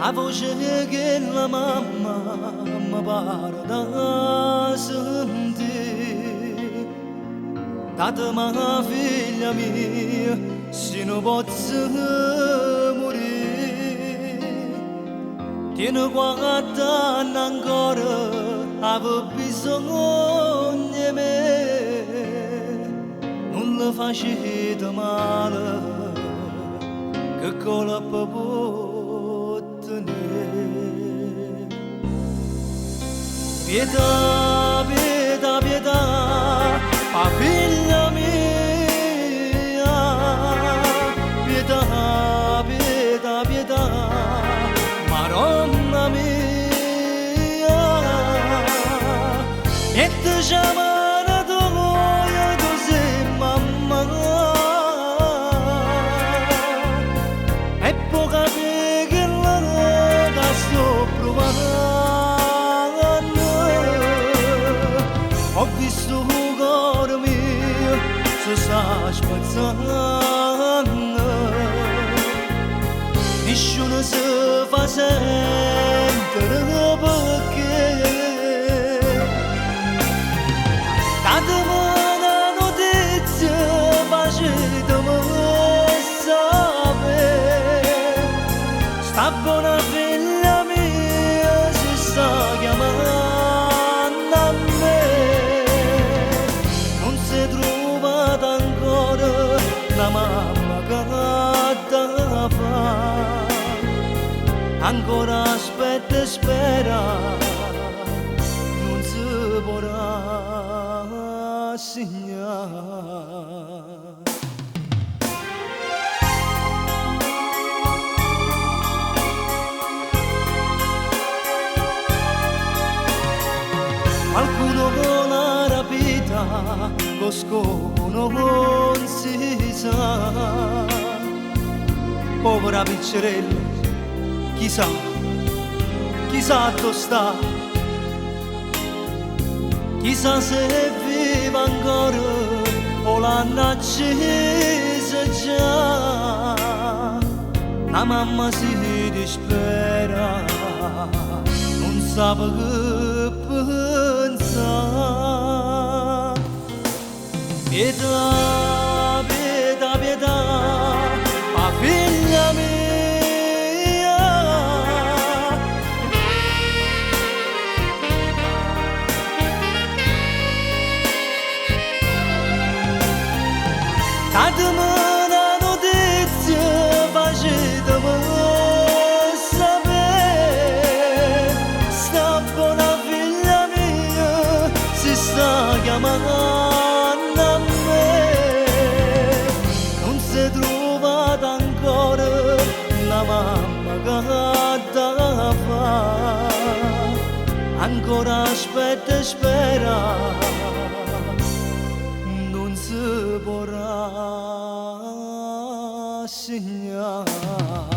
a voce che la mamma mi pare da sentire. Date ma figlia mia, se non posso morire, tieni quattro anni ancora, avevo bisogno di me. Non le facete male, che colpa può tenere. Pietà, pietà, pietà, a figlia mia, pietà, pietà, pietà, Madonna mia, e te chiamano tu sei mamma, e poi capi che la sto provando. Ho visto il cuore mio si sta spazzando, nessuno si fa sentire perché. Datemi una notizia, facetemi sapere, sta buona figlia mia si sta chiamando a me. Non si è trovata ancora la mamma che da fare, ancora aspetta e spera, non si potrà segnare. Qualcuno con la rapita, lo scopo non si sa. Povera piccerella, chissà dove sta, chissà se è viva ancora o l'hanno accesa già. La mamma si dispera, non sa che pensare. Pietà, pietà, pietà, ma figlia mia, datemi una notizia, facetemi sapere, sta buona figlia mia si sta chiamando a me. Non si è trovata ancora la mamma che da fare, ancora aspetta e spera, non si potrà segnare.